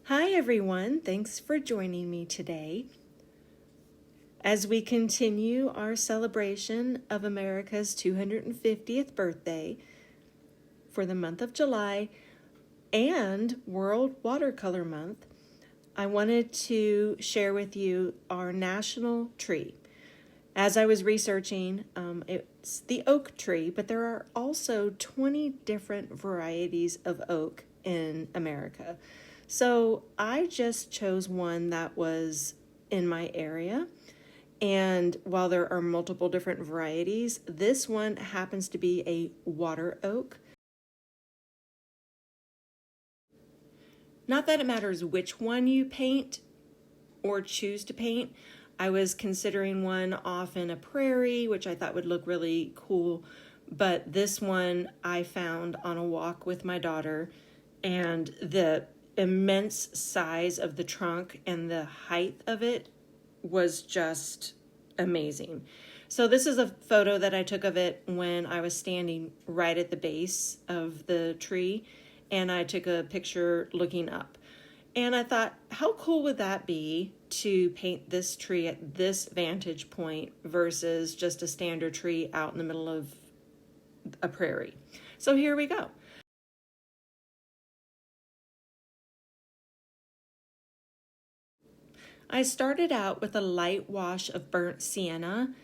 Hi everyone, thanks for joining me today. As we continue our celebration of America's 250th birthday for the month of July and World Watercolor Month, I wanted to share with you our national tree. As I was researching, it's the oak tree, but there are also 20 different varieties of oak in America. So I just chose one that was in my area. And while there are multiple different varieties, this one happens to be a water oak. Not that it matters which one you paint or choose to paint. I was considering one off in a prairie, which I thought would look really cool. But this one I found on a walk with my daughter, and the immense size of the trunk and the height of it was just amazing. So this is a photo that I took of it when I was standing right at the base of the tree, and I took a picture looking up. And I thought, how cool would that be to paint this tree at this vantage point versus just a standard tree out in the middle of a prairie? So here we go. I started out with a light wash of burnt sienna.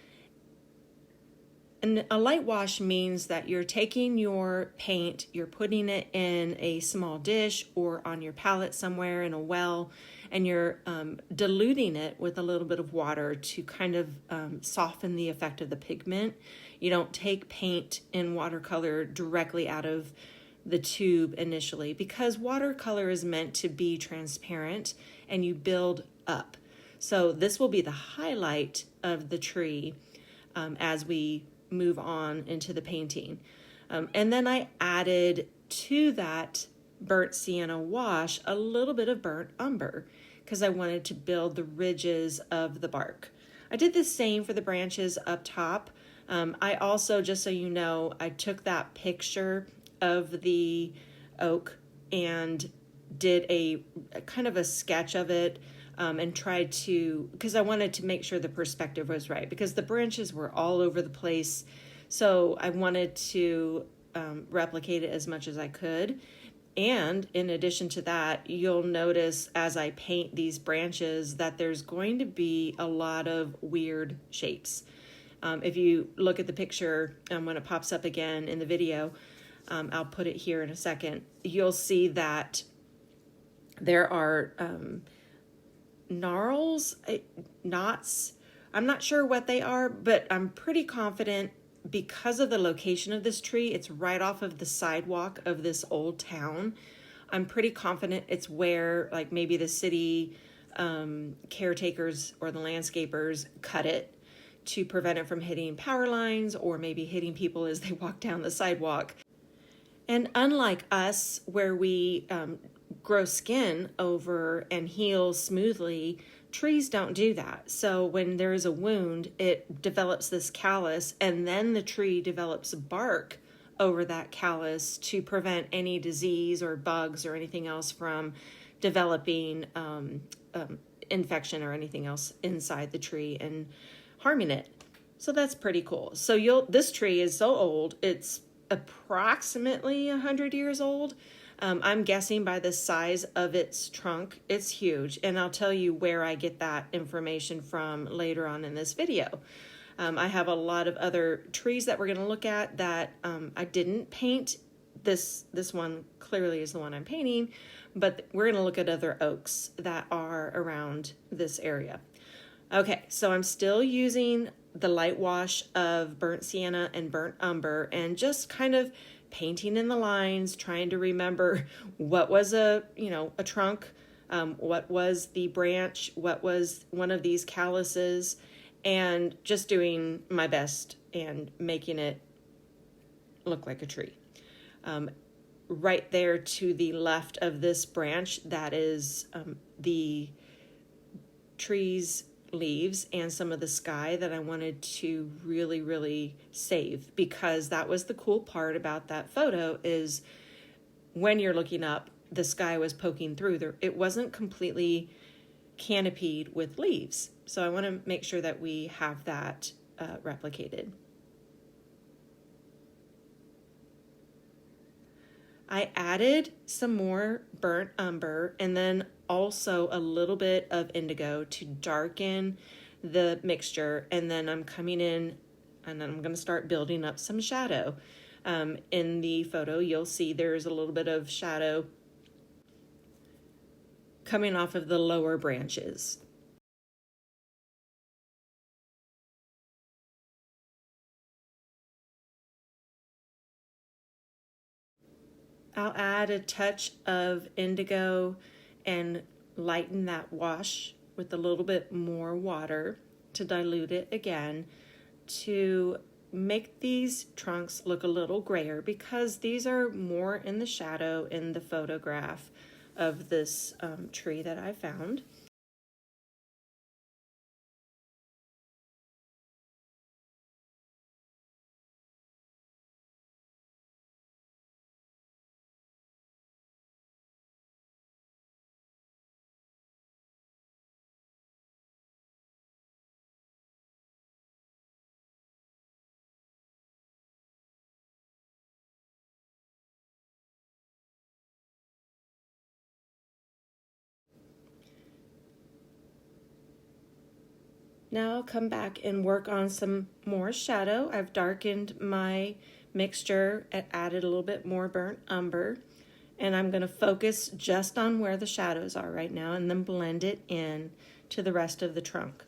And a light wash means that you're taking your paint, you're putting it in a small dish or on your palette somewhere in a well, and you're diluting it with a little bit of water to kind of soften the effect of the pigment. You don't take paint in watercolor directly out of the tube initially, because watercolor is meant to be transparent and you build up. So this will be the highlight of the tree as we move on into the painting. And then I added to that burnt sienna wash a little bit of burnt umber because I wanted to build the ridges of the bark. I did the same for the branches up top. I also, just so you know, I took that picture of the oak and did a kind of a sketch of it, and tried to, because I wanted to make sure the perspective was right, because the branches were all over the place. So I wanted to replicate it as much as I could. And in addition to that, you'll notice as I paint these branches that there's going to be a lot of weird shapes. If you look at the picture when it pops up again in the video, I'll put it here in a second, you'll see that there are gnarls, knots. I'm not sure what they are, but I'm pretty confident because of the location of this tree. It's right off of the sidewalk of this old town. I'm pretty confident it's where like maybe the city caretakers or the landscapers cut it to prevent it from hitting power lines or maybe hitting people as they walk down the sidewalk. And unlike us, where we grow skin over and heal smoothly, trees don't do that. So when there is a wound, it develops this callus, and then the tree develops bark over that callus to prevent any disease or bugs or anything else from developing infection or anything else inside the tree and harming it. So that's pretty cool. So this tree is so old, it's approximately 100 years old. I'm guessing by the size of its trunk, it's huge. And I'll tell you where I get that information from later on in this video. I have a lot of other trees that we're going to look at that I didn't paint. This one clearly is the one I'm painting, but we're going to look at other oaks that are around this area. Okay, so I'm still using the light wash of burnt sienna and burnt umber and just kind of painting in the lines, trying to remember what was a trunk, what was the branch, what was one of these calluses, and just doing my best and making it look like a tree. Right there to the left of this branch, that is the tree's leaves and some of the sky that I wanted to really, really save, because that was the cool part about that photo is when you're looking up, the sky was poking through. It wasn't completely canopied with leaves. So I want to make sure that we have that replicated. I added some more burnt umber and then also a little bit of indigo to darken the mixture. And then I'm coming in and then I'm going to start building up some shadow. In the photo, you'll see there's a little bit of shadow coming off of the lower branches. I'll add a touch of indigo and lighten that wash with a little bit more water to dilute it again to make these trunks look a little grayer, because these are more in the shadow in the photograph of this tree that I found. Now I'll come back and work on some more shadow. I've darkened my mixture and added a little bit more burnt umber. And I'm going to focus just on where the shadows are right now and then blend it in to the rest of the trunk.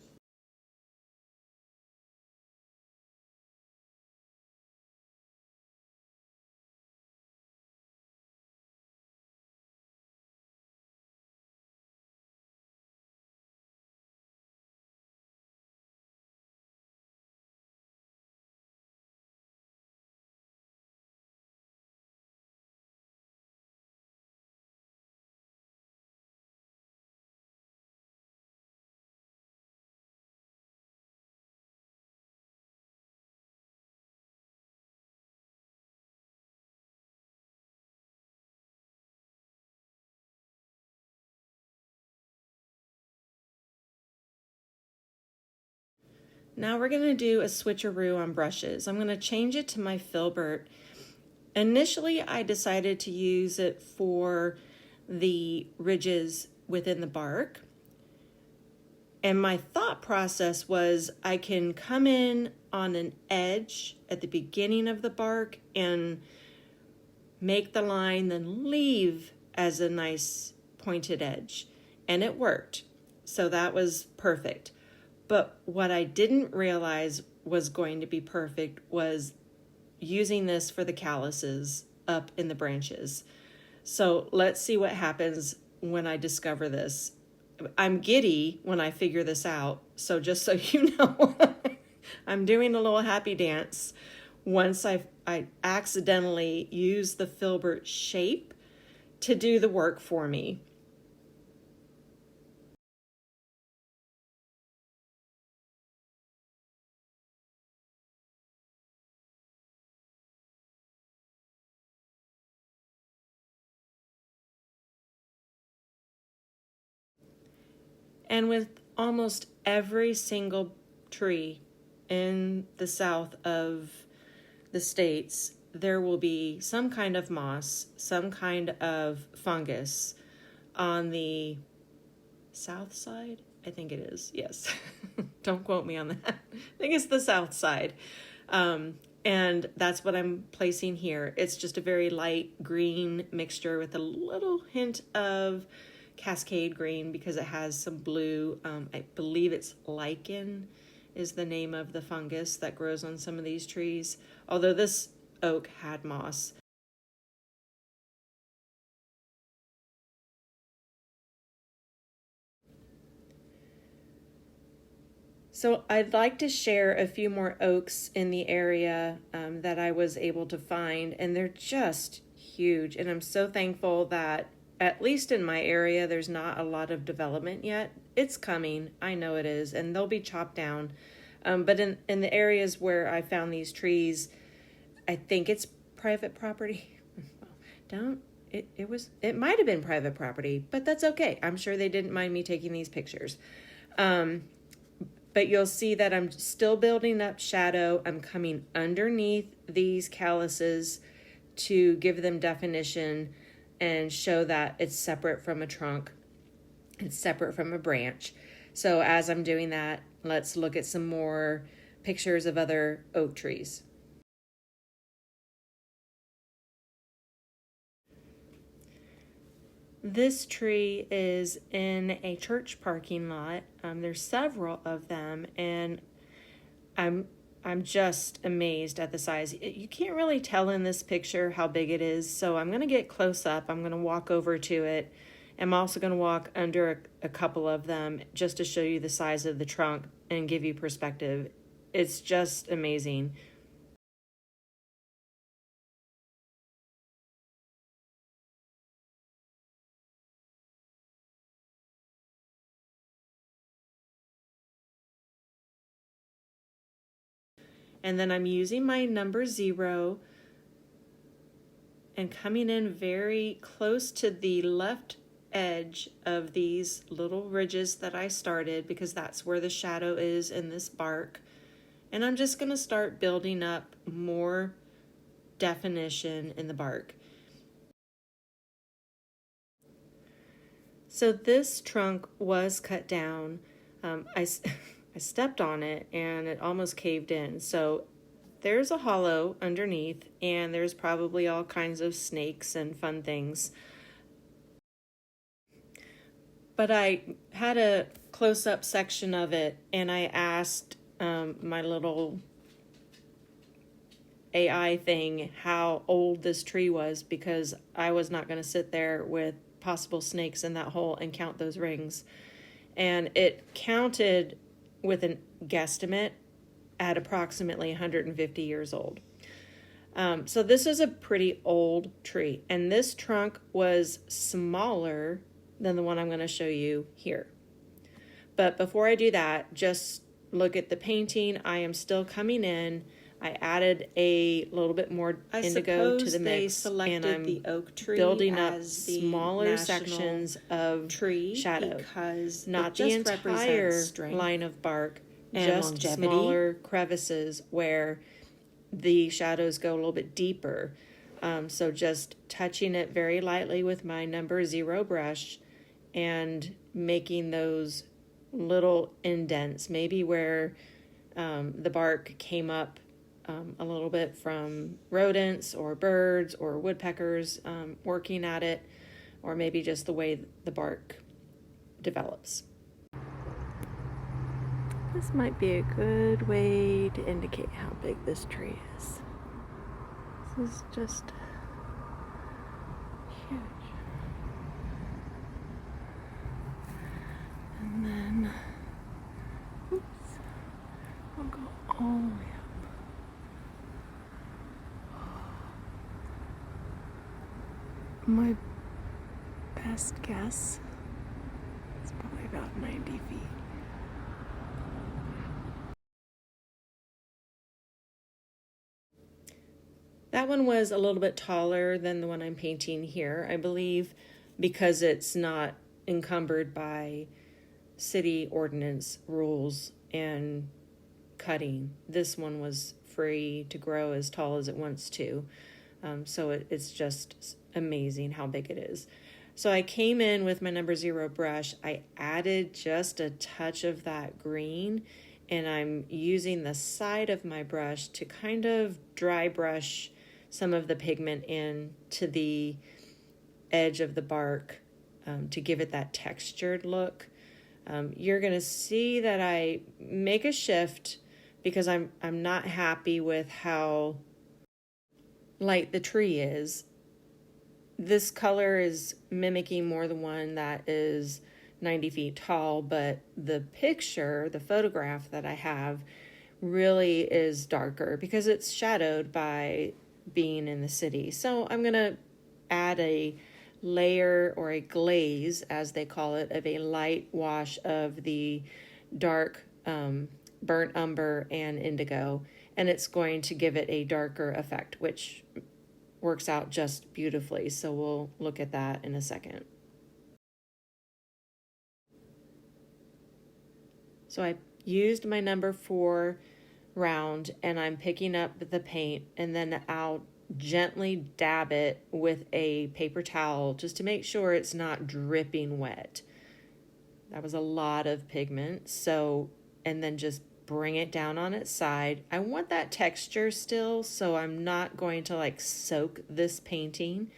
Now we're going to do a switcheroo on brushes. I'm going to change it to my filbert. Initially, I decided to use it for the ridges within the bark. And my thought process was I can come in on an edge at the beginning of the bark and make the line, then leave as a nice pointed edge. And it worked. So that was perfect. But what I didn't realize was going to be perfect was using this for the calluses up in the branches. So let's see what happens when I discover this. I'm giddy when I figure this out. So just so you know, I'm doing a little happy dance once I accidentally use the filbert shape to do the work for me. And with almost every single tree in the south of the states, there will be some kind of moss, some kind of fungus on the south side. I think it is, yes. Don't quote me on that. I think it's the south side. And that's what I'm placing here. It's just a very light green mixture with a little hint of Cascade green because it has some blue. I believe it's lichen is the name of the fungus that grows on some of these trees. Although this oak had moss. So I'd like to share a few more oaks in the area that I was able to find, and they're just huge. And I'm so thankful that at least in my area, there's not a lot of development yet. It's coming. I know it is. And they'll be chopped down. But in the areas where I found these trees, I think it's private property. Don't it might have been private property, but that's okay. I'm sure they didn't mind me taking these pictures. But you'll see that I'm still building up shadow. I'm coming underneath these calluses to give them definition and show that it's separate from a trunk. It's separate from a branch. So as I'm doing that, let's look at some more pictures of other oak trees. This tree is in a church parking lot. There's several of them, and I'm just amazed at the size. You can't really tell in this picture how big it is, so I'm going to get close up. I'm going to walk over to it. I'm also going to walk under a couple of them just to show you the size of the trunk and give you perspective. It's just amazing. And then I'm using my number 0 and coming in very close to the left edge of these little ridges that I started, because that's where the shadow is in this bark. And I'm just going to start building up more definition in the bark. So this trunk was cut down. I stepped on it and it almost caved in. So there's a hollow underneath, and there's probably all kinds of snakes and fun things. But I had a close-up section of it, and I asked my little AI thing how old this tree was, because I was not going to sit there with possible snakes in that hole and count those rings. And it counted with a guesstimate at approximately 150 years old. So this is a pretty old tree, and this trunk was smaller than the one I'm going to show you here. But before I do that, just look at the painting. I am still coming in. I added a little bit more indigo to the mix, and I'm the oak tree building up smaller sections of tree shadow, because not the entire line of bark, just longevity. Smaller crevices where the shadows go a little bit deeper. So just touching it very lightly with my number 0 brush and making those little indents, maybe where the bark came up a little bit from rodents or birds or woodpeckers working at it, or maybe just the way the bark develops. This might be a good way to indicate how big this tree is. This is just huge. And then, oops, I'll go all the way up. My best guess is probably about 90 feet. That one was a little bit taller than the one I'm painting here, I believe, because it's not encumbered by city ordinance rules and cutting. This one was free to grow as tall as it wants to. So it's just amazing how big it is. So I came in with my number 0 brush. I added just a touch of that green, and I'm using the side of my brush to kind of dry brush some of the pigment in to the edge of the bark to give it that textured look. You're going to see that I make a shift because I'm not happy with how light the tree is. This color is mimicking more the one that is 90 feet tall, but the picture, the photograph that I have, really is darker because it's shadowed by being in the city. So I'm going to add a layer or a glaze, as they call it, of a light wash of the dark burnt umber and indigo, and it's going to give it a darker effect, which works out just beautifully. So we'll look at that in a second. So I used my number 4 round, and I'm picking up the paint, and then I'll gently dab it with a paper towel just to make sure it's not dripping wet. That was a lot of pigment. So, and then just bring it down on its side. I want that texture still, so I'm not going to like soak this painting.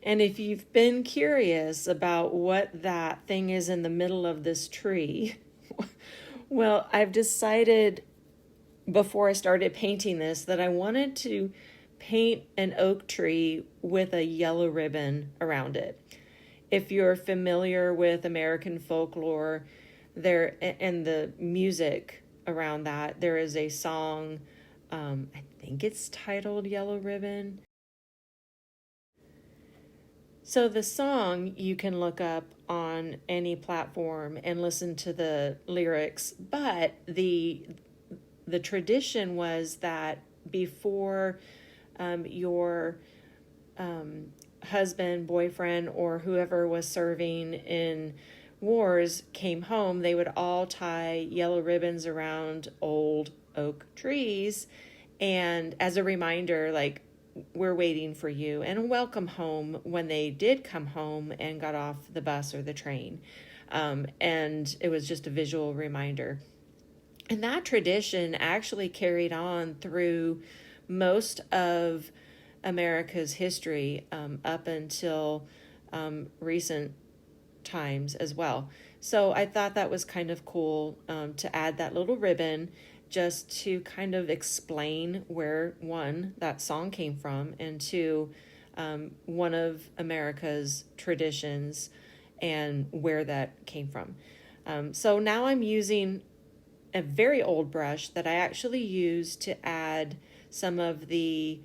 And if you've been curious about what that thing is in the middle of this tree, well, I've decided before I started painting this that I wanted to paint an oak tree with a yellow ribbon around it. If you're familiar with American folklore, there and the music around that, there is a song, I think it's titled Yellow Ribbon. So the song you can look up on any platform and listen to the lyrics, but the tradition was that before your husband, boyfriend, or whoever was serving in wars came home, they would all tie yellow ribbons around old oak trees, and as a reminder, like, we're waiting for you, and a welcome home when they did come home and got off the bus or the train. And it was just a visual reminder. And that tradition actually carried on through most of America's history up until recent times as well. So I thought that was kind of cool to add that little ribbon just to kind of explain where, one, that song came from, and two, one of America's traditions and where that came from. So now I'm using a very old brush that I actually used to add some of the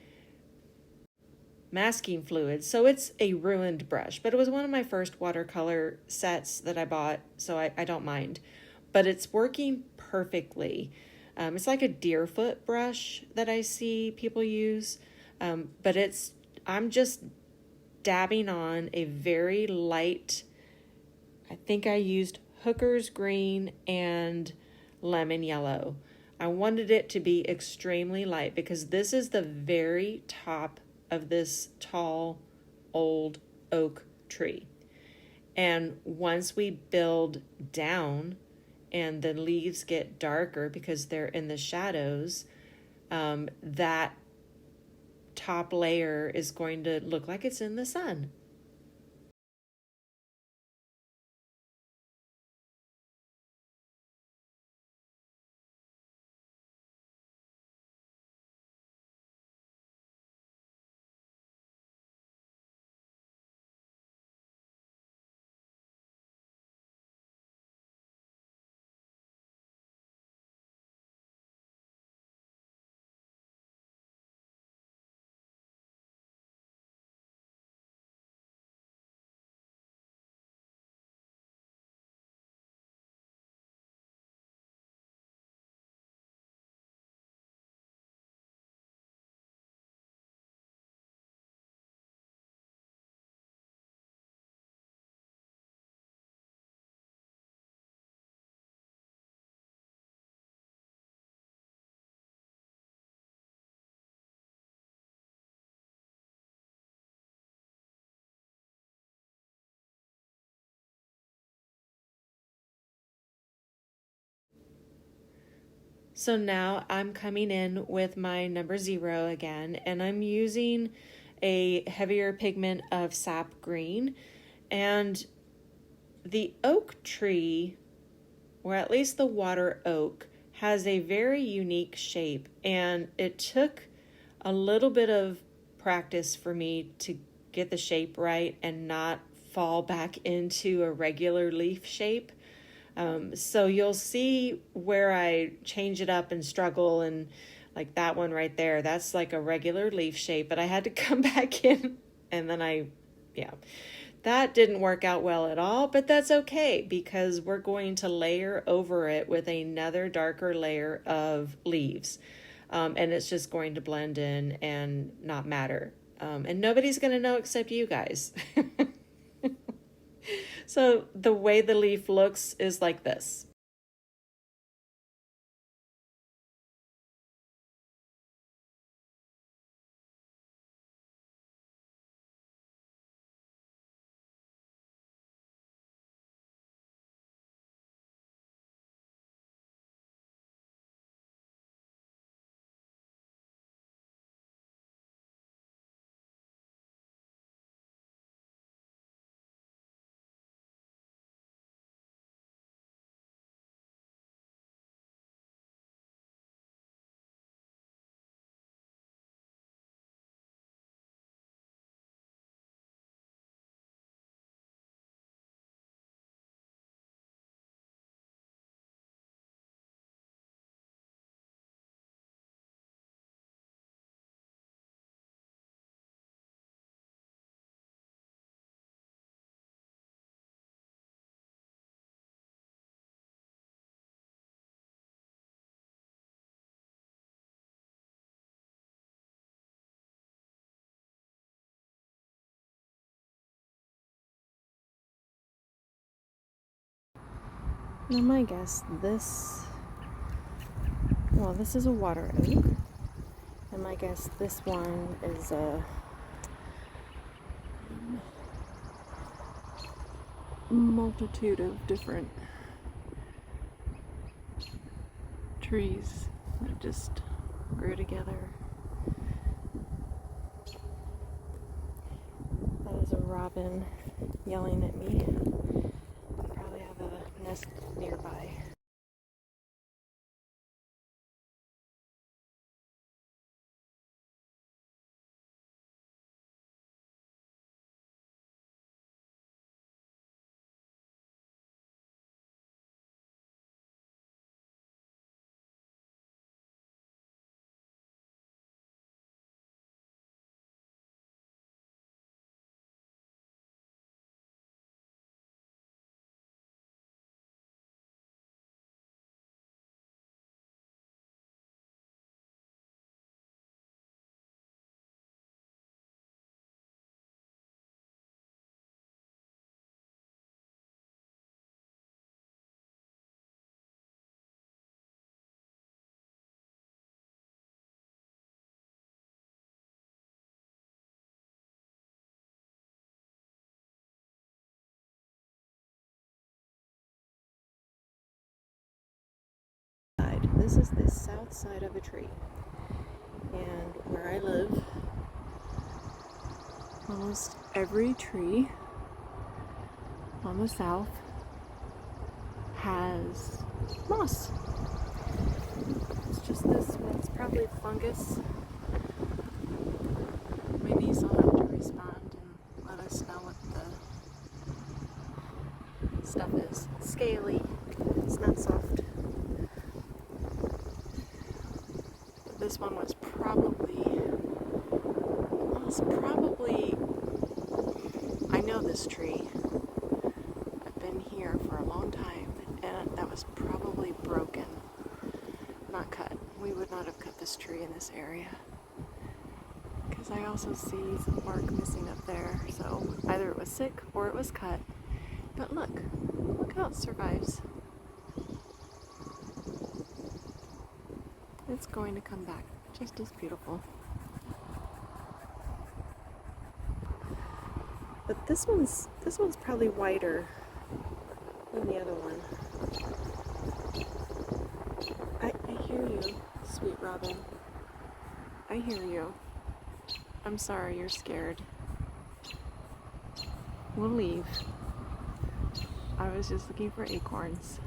masking fluid. So it's a ruined brush, but it was one of my first watercolor sets that I bought, so I don't mind. But it's working perfectly. It's like a deerfoot brush that I see people use, but I'm just dabbing on a very light, I think I used Hooker's green and lemon yellow. I wanted it to be extremely light because this is the very top of this tall old oak tree. And once we build down and the leaves get darker because they're in the shadows, that top layer is going to look like it's in the sun. So now I'm coming in with my number 0 again, and I'm using a heavier pigment of sap green. And the oak tree, or at least the water oak, has a very unique shape, and it took a little bit of practice for me to get the shape right and not fall back into a regular leaf shape. So you'll see where I change it up and struggle, and like that one right there, that's like a regular leaf shape, but I had to come back in, and then yeah, that didn't work out well at all, but that's okay because we're going to layer over it with another darker layer of leaves. And it's just going to blend in and not matter. And nobody's going to know except you guys. So the way the leaf looks is like this. Now my guess, this is a water oak, and my guess this one is a multitude of different trees that just grew together. That is a robin yelling at me. I probably have a nest nearby. This is the south side of a tree, and where I live, almost every tree on the south has moss. It's just this one's probably fungus. My niece will have to respond and let us know what the stuff is. It's scaly, it's not soft. This one was probably, I know this tree. I've been here for a long time, and that was probably broken, not cut. We would not have cut this tree in this area. Because I also see some bark missing up there, so either it was sick or it was cut. But look how it survives. It's going to come back just as beautiful. But this one's probably whiter than the other one. I hear you, sweet robin. I hear you. I'm sorry you're scared. We'll leave. I was just looking for acorns.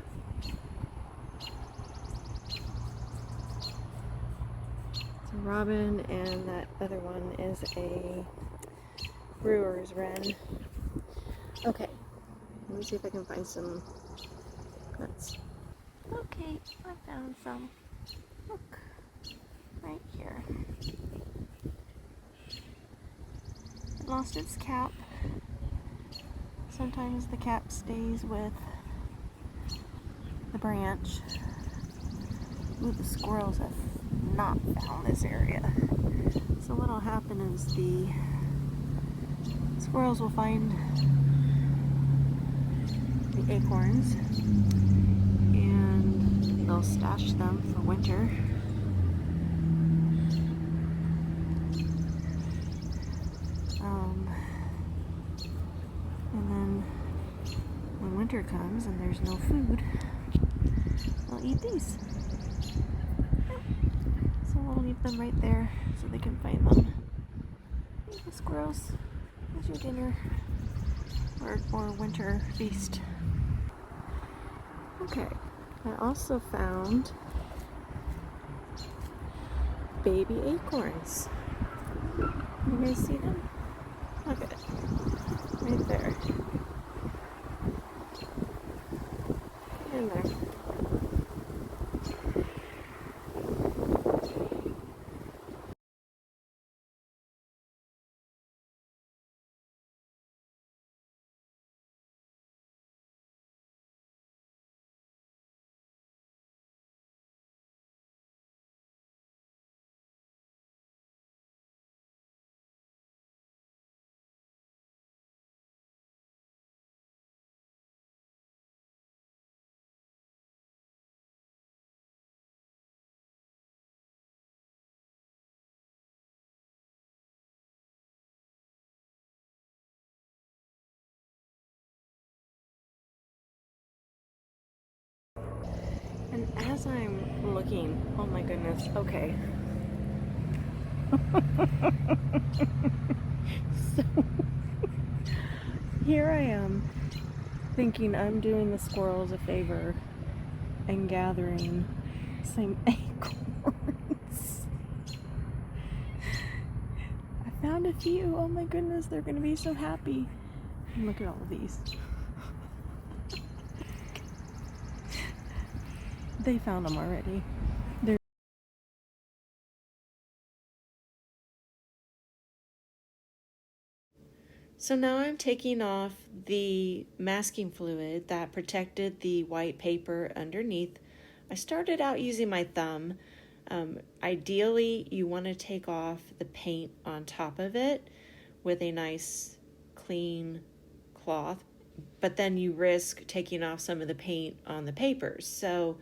Robin, and that other one is a brewer's wren. Okay, let me see if I can find some nuts. Okay, I found some. Look, right here. It lost its cap. Sometimes the cap stays with the branch. Ooh, the squirrels have not found this area. So what'll happen is the squirrels will find the acorns and they'll stash them for winter. And then when winter comes and there's no food, they'll eat these. So we'll leave them right there so they can find them. Hey, the squirrels, here's your dinner or winter feast. Okay, I also found baby acorns. You guys see them? Look at it, right there. In there. And as I'm looking, oh my goodness, okay. So here I am thinking I'm doing the squirrels a favor and gathering some acorns. I found a few. Oh my goodness, they're gonna be so happy. And look at all of these. They found them already. So now I'm taking off the masking fluid that protected the white paper underneath. I started out using my thumb. Ideally, you want to take off the paint on top of it with a nice clean cloth, but then you risk taking off some of the paint on the papers. So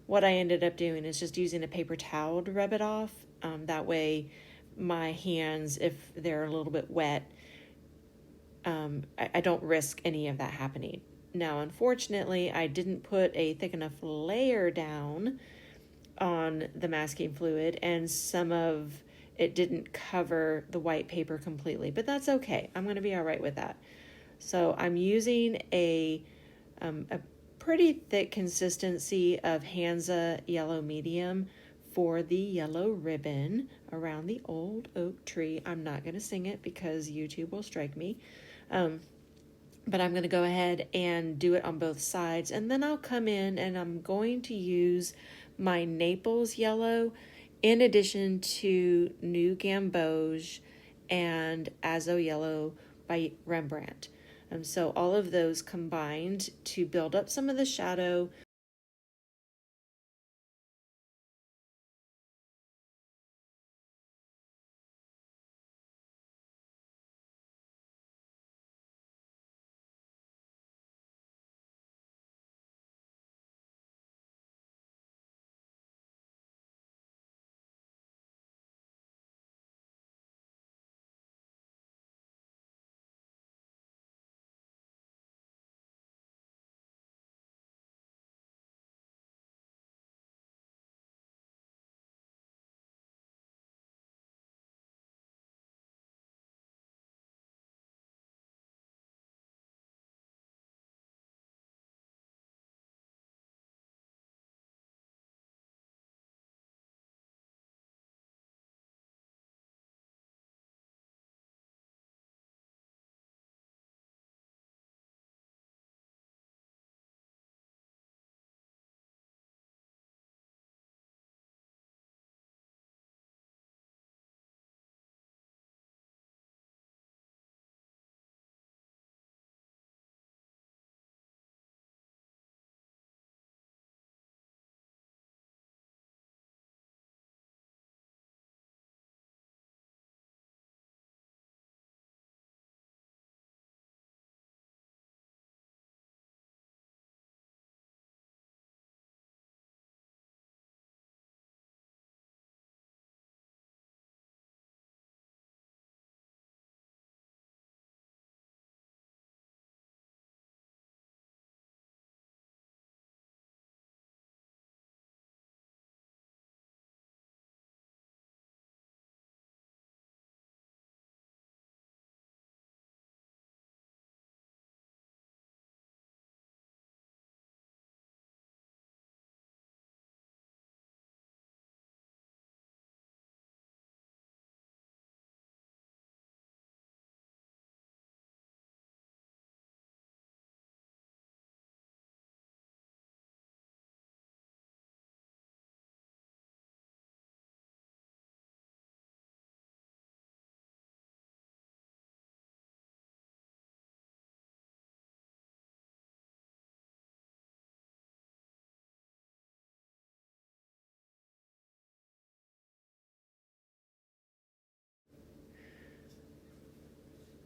what I ended up doing is just using a paper towel to rub it off. That way my hands, if they're a little bit wet, I don't risk any of that happening. Now, unfortunately, I didn't put a thick enough layer down on the masking fluid, and some of it didn't cover the white paper completely, but that's okay. I'm going to be all right with that. So I'm using a pretty thick consistency of Hansa yellow medium for the yellow ribbon around the old oak tree. I'm not going to sing it because YouTube will strike me. But I'm going to go ahead and do it on both sides. And then I'll come in and I'm going to use my Naples yellow in addition to New Gamboge and Azo yellow by Rembrandt. So all of those combined to build up some of the shadow.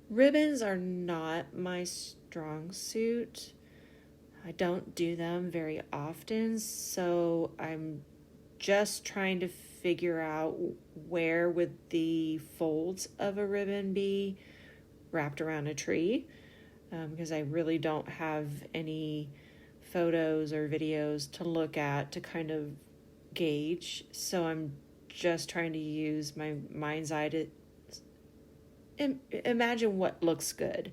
Ribbons are not my strong suit. I don't do them very often, so I'm just trying to figure out where would the folds of a ribbon be wrapped around a tree, because I really don't have any photos or videos to look at to kind of gauge. So I'm just trying to use my mind's eye to imagine what looks good.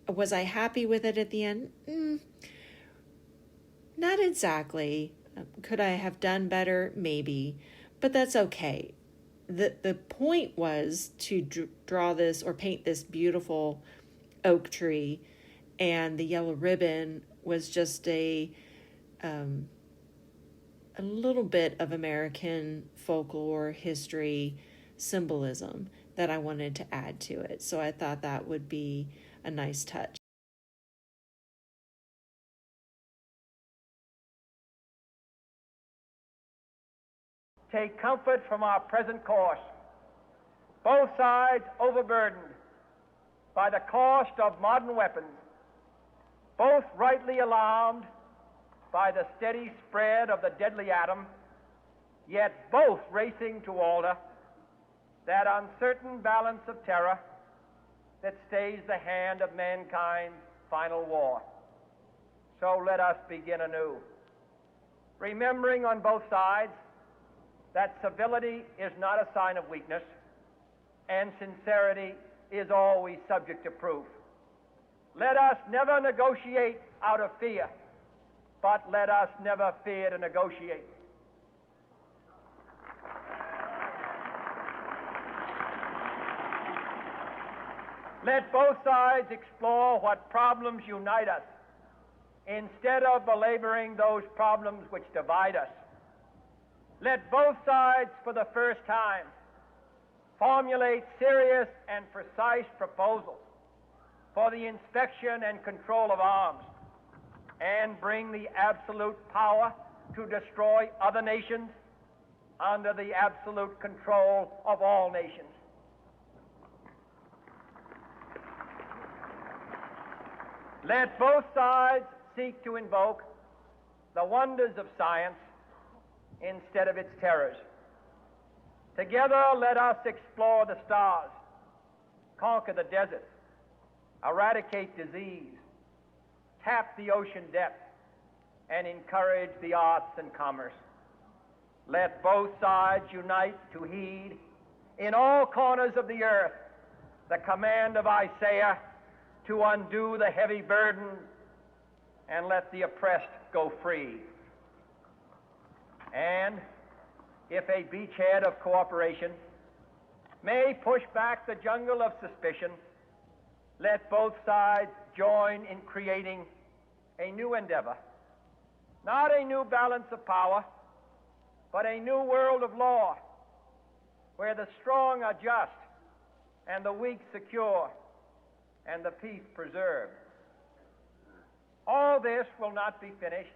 Was I happy with it at the end? Not exactly. Could I have done better? Maybe, but that's okay. The point was to draw this or paint this beautiful oak tree, and the yellow ribbon was just a little bit of American folklore, history, symbolism that I wanted to add to it. So I thought that would be a nice touch. Take comfort from our present course, both sides overburdened by the cost of modern weapons, both rightly alarmed by the steady spread of the deadly atom, yet both racing to alter that uncertain balance of terror that stays the hand of mankind's final war. So let us begin anew, remembering on both sides that civility is not a sign of weakness, and sincerity is always subject to proof. Let us never negotiate out of fear, but let us never fear to negotiate. Let both sides explore what problems unite us, instead of belaboring those problems which divide us. Let both sides, for the first time, formulate serious and precise proposals for the inspection and control of arms, and bring the absolute power to destroy other nations under the absolute control of all nations. Let both sides seek to invoke the wonders of science instead of its terrors. Together, let us explore the stars, conquer the deserts, eradicate disease, tap the ocean depths, and encourage the arts and commerce. Let both sides unite to heed in all corners of the earth the command of Isaiah to undo the heavy burden and let the oppressed go free. And if a beachhead of cooperation may push back the jungle of suspicion, let both sides join in creating a new endeavor, not a new balance of power, but a new world of law, where the strong are just and the weak secure and the peace preserved. All this will not be finished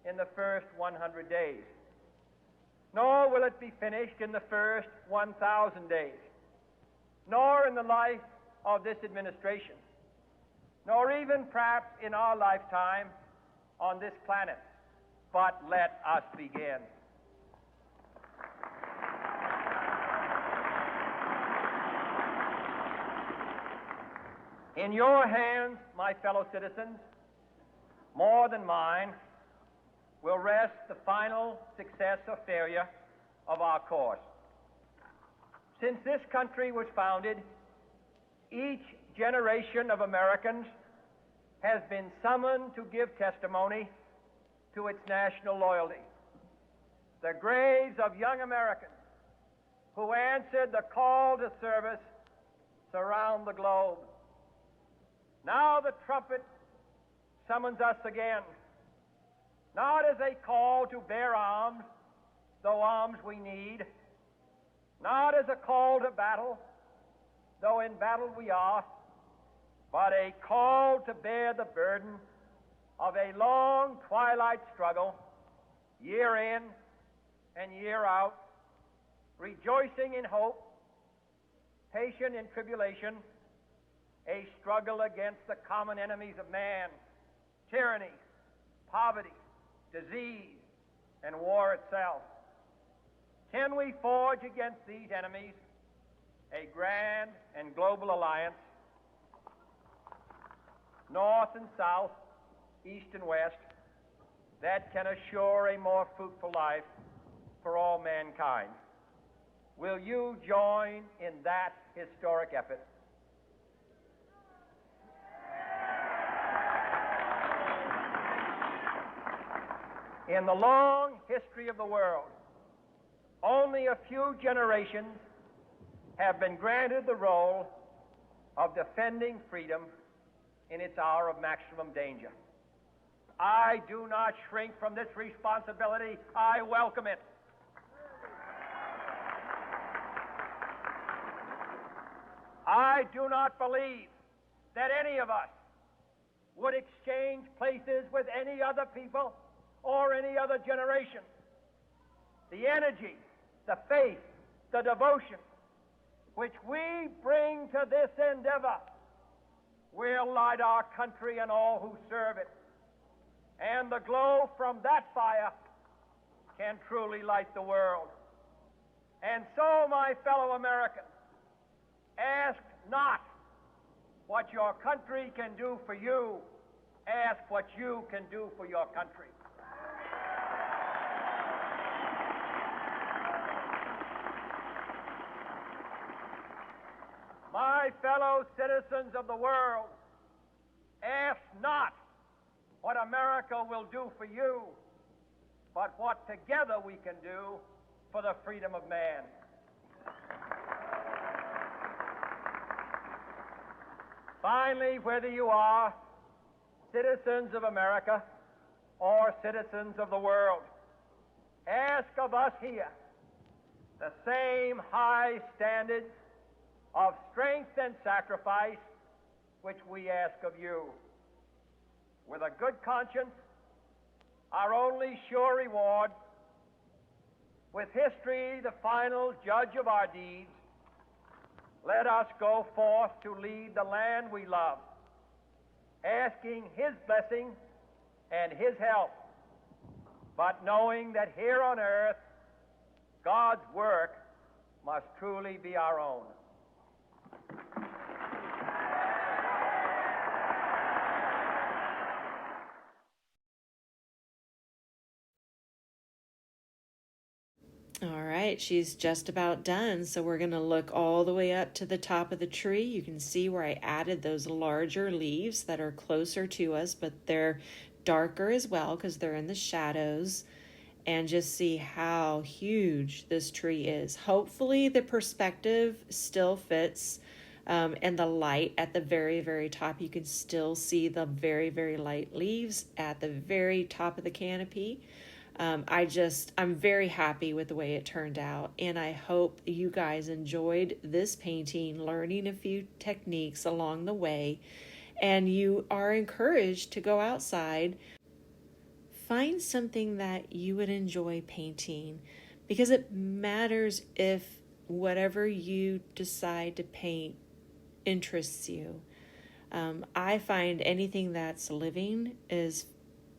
in the first 100 days, nor will it be finished in the first 1,000 days, nor in the life of this administration, nor even perhaps in our lifetime on this planet. But let us begin. In your hands, my fellow citizens, more than mine, will rest the final success or failure of our course. Since this country was founded, each generation of Americans has been summoned to give testimony to its national loyalty. The graves of young Americans who answered the call to service surround the globe. Now the trumpet summons us again, not as a call to bear arms, though arms we need, not as a call to battle, though in battle we are, but a call to bear the burden of a long twilight struggle, year in and year out, rejoicing in hope, patient in tribulation, a struggle against the common enemies of man, tyranny, poverty, disease, and war itself. Can we forge against these enemies a grand and global alliance, north and south, east and west, that can assure a more fruitful life for all mankind? Will you join in that historic effort? In the long history of the world, only a few generations have been granted the role of defending freedom in its hour of maximum danger. I do not shrink from this responsibility. I welcome it. I do not believe that any of us would exchange places with any other people or any other generation. The energy, the faith, the devotion which we bring to this endeavor will light our country and all who serve it. And the glow from that fire can truly light the world. And so, my fellow Americans, ask not what your country can do for you. Ask what you can do for your country. My fellow citizens of the world, ask not what America will do for you, but what together we can do for the freedom of man. Finally, whether you are citizens of America or citizens of the world, ask of us here the same high standards of strength and sacrifice which we ask of you. With a good conscience, our only sure reward, with history the final judge of our deeds, let us go forth to lead the land we love, asking His blessing and His help, but knowing that here on earth, God's work must truly be our own. All right, she's just about done. So we're going to look all the way up to the top of the tree. You can see where I added those larger leaves that are closer to us, but they're darker as well because they're in the shadows. And just see how huge this tree is. Hopefully the perspective still fits, and the light at the very, very top. You can still see the very, very light leaves at the very top of the canopy. I'm very happy with the way it turned out, and I hope you guys enjoyed this painting, learning a few techniques along the way, and you are encouraged to go outside, find something that you would enjoy painting, because it matters if whatever you decide to paint interests you. I find anything that's living is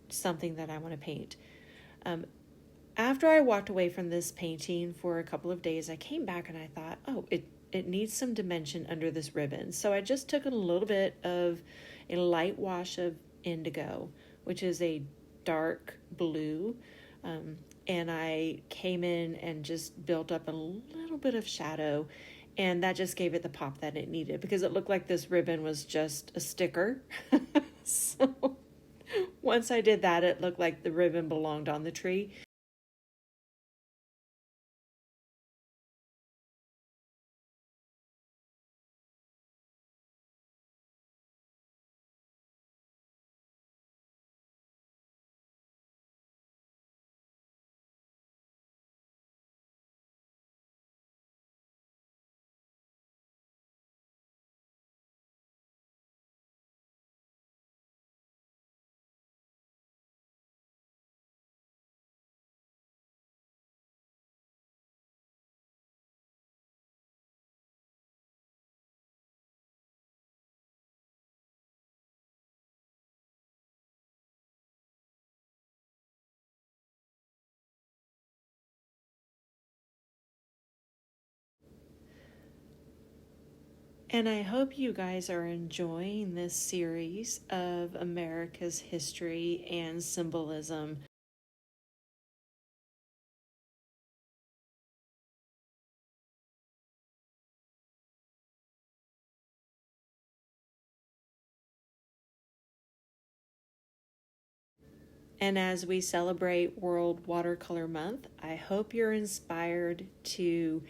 something that I want to paint. After I walked away from this painting for a couple of days, I came back and I thought, oh, it needs some dimension under this ribbon. So I just took a little bit of a light wash of indigo, which is a dark blue, and I came in and just built up a little bit of shadow, and that just gave it the pop that it needed, because it looked like this ribbon was just a sticker. So once I did that, it looked like the ribbon belonged on the tree. And I hope you guys are enjoying this series of America's history and symbolism. And as we celebrate World Watercolor Month, I hope you're inspired to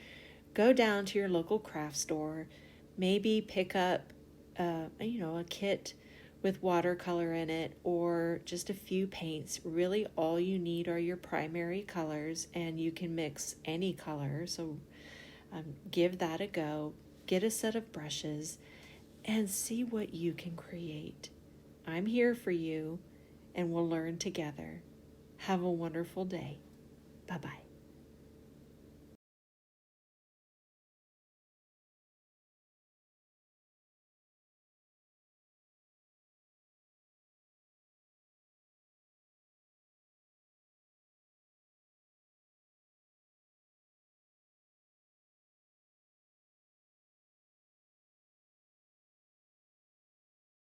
go down to your local craft store, maybe pick up, a kit with watercolor in it or just a few paints. Really, all you need are your primary colors, and you can mix any color. So give that a go. Get a set of brushes and see what you can create. I'm here for you, and we'll learn together. Have a wonderful day. Bye-bye.